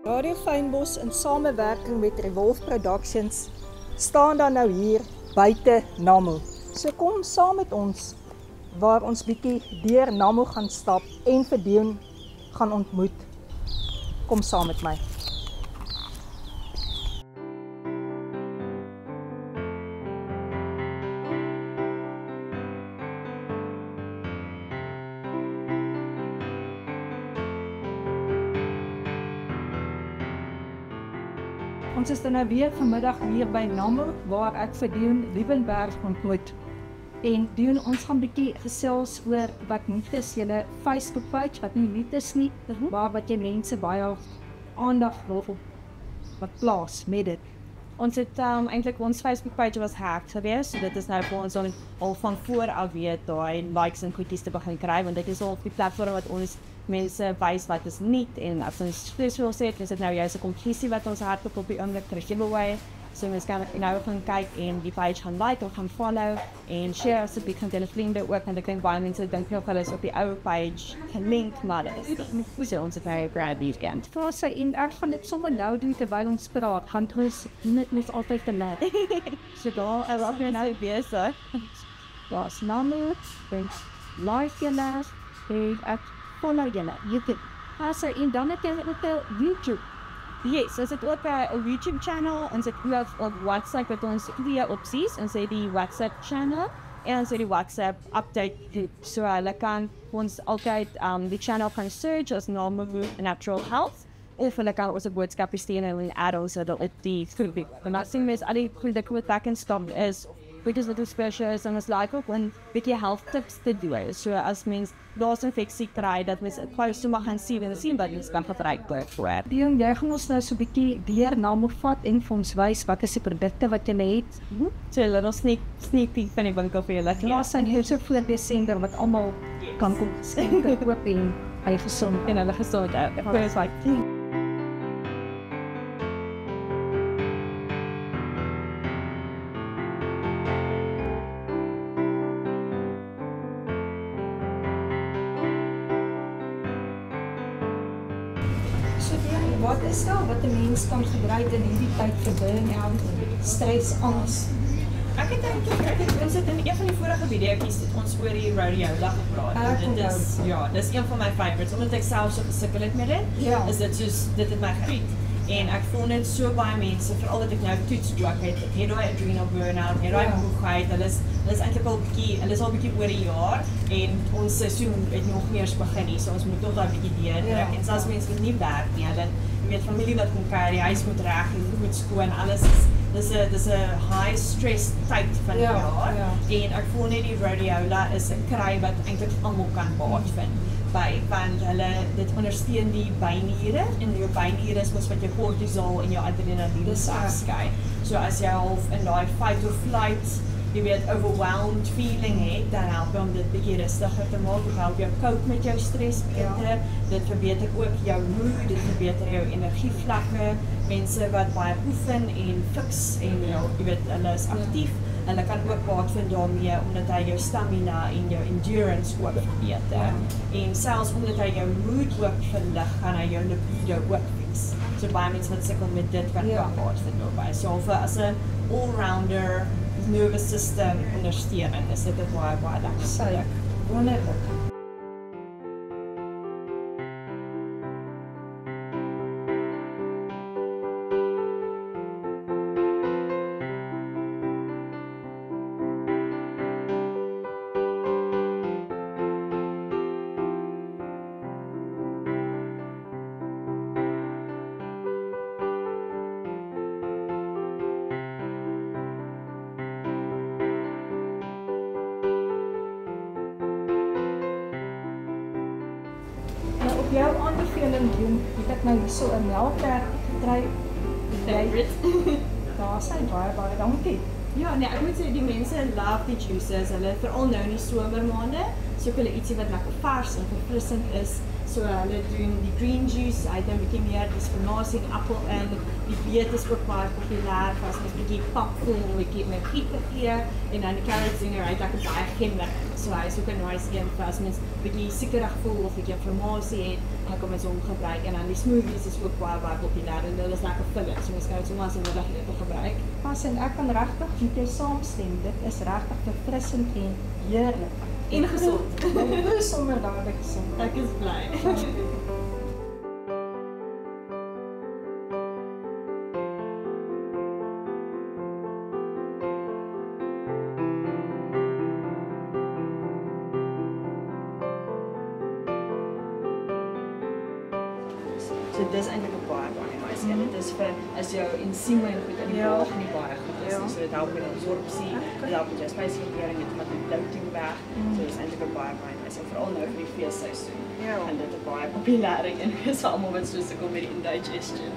Radio Fynbos in samewerking met Revolve Productions staan dan nou hier buite Nammo. So kom saam met ons waar ons bietjie deur Nammo gaan stap en vir Dion gaan ontmoet. Kom saam met my. Ons is dan nou weer vanmiddag hier by Nammo waar ek vir Dion Liebenberg ontmoet. En Dion, ons gaan 'n bietjie gesels oor wat nuut is, julle Facebook page, wat nie nuut is nie, maar wat jy mense baie aandag wil op wat plaas met dit. Ons het eintlik ons Facebook page was hacked geweest, so dit is nou vir ons al van voor af weet daai likes en goedjies te begin kry, want dit is al op die platform wat ons mense wys wat is nuut en as ons spesiaal sê, is dit nou juist 'n kompetisie wat ons hardloop op die oomblik vir 'n giveaway. So mens kan nou gaan kyk en die page gaan like of gaan follow en share asseblief met julle vriende ook, want ek dink baie mense dink nog hulle is op die ou page gelink, maar dit is ons het baie proud die weekend. Vir sy en ek gaan dit sommer nou doen terwyl ons praat, gaan ons net altyd te laat. So daar is ook nou besig. Was Nammo, like julle, en ek follow julle. YouTube. Also en dan het jy ook YouTube. Yes, ons het ook 'n YouTube channel, ons het ook op WhatsApp met ons twee opsies, ons het die WhatsApp channel en ons het die WhatsApp update groep, so hulle kan ons altyd die channel kan search as Nammo Natural Health, of hulle kan ons 'n boodskap stuur en add-ons sodat dit die groep. En dan sien mens al die goeie wat back and stop is, which is little specials en ons like ook 'n bietjie health tips te doen. So as mens daar's 'n infeksie kry dat mens close to mag gaan sien wat mens kan gebruik vir. Dion, jy gaan ons nou so 'n bietjie deur Nammo vat en vir ons wys wat is die produkte wat jy het. So 'n little sneak peek van die winkel vir julle. Laas en hier so voor Desember wat almal kan kom skenke koop en hy gesond en hulle gesondheid. It's like wat is daar wat 'n mens kan gebruik in hierdie tyd vir burn-out, stres, angs? Ek het ons het in een van die vorige video's het ons oor die rhodiola gepraat. Dit is een van my favorites omdat ek self so gesukkel het met dit. Ja. Is dit soos dit het my gebied. En ek voel net so baie mense, veral dat ek nou toets ook het daai adrenal burn-out, het daai moegheid, hulle is eintlik al bietjie oor 'n jaar en ons seisoen het nog meer begin nie, so ons moet nog daai bietjie deurtrek. En selfs mense wat nie werk nie, hulle weet familie wat kom kuier, die huis moet reg en goed skoon, alles dis 'n high stress tyd van die jaar. En ek voel net die rhodiola is 'n kry wat eintlik almal kan baat vind. Want dit ondersteun die byniere en jou byniere is wat jou cortisol en jou adrenaline afskei. So as jy half in daai fight or flight, jy weet overwhelmed feeling het, dan help om dit bietjie rustiger te maak, dit help jou cope met jou stres beter, dit verbeter ook jou mood, dit verbeter jou energievlakke, mense wat baie oefen en fiks en jy weet hulle is aktief. Hulle kan ook baat vind daarmee omdat hy jou stamina en jou endurance ook verbeter. En selfs omdat hy jou mood ook verlig, gaan hy jou libido ook fix. So baie mense wat sukkel met dit kan ook baat vind daarbey. So as 'n all-rounder nervous system ondersteuning is dit baie lekker. Wonderlik. Op jou aanbeveling doen, het ek nou hierso 'n melkterk gekry. Daar sy baie dankie. Ja, nee, ek moet sê die mense love die juices, hulle veral nou in die somermaande, soek hulle ietsie wat lekker vars en verfrissend is So hulle doen die green juice, hy het 'n bietjie meer die spinasie en appel in. Die beet is ook baie populêr, as ons 'n bietjie pap vol, 'n bietjie met giet gee en dan die carrot zinger, hy het ook baie gember in. So hy is ook 'n nice een vir as mens bietjie suikerig voel of bietjie inflammasie het, dan kan mens hom gebruik. En dan die smoothies is ook baie populêr en hulle is lekker vullig. So mens kan dit sommer as 'n middagete gebruik. Pas en ek kan regtig met jou saamstem. Dit is regtig verfrissend en heerlik. En gesond. Dit is sommer dadelik gesond. Ek is bly. So dis eintlik 'n baie nice een. Dit is vir as jou ensieme en goed in die maag nie baie goed is nie. So dit help met absorpsie, dit help met jou spysvertering, dit maak die bloating weg. So dis eintlik 'n baie nice een, veral nou vir die feesseisoen. En dit 'n baie populêre een is vir almal wat so sukkel met die indigestion.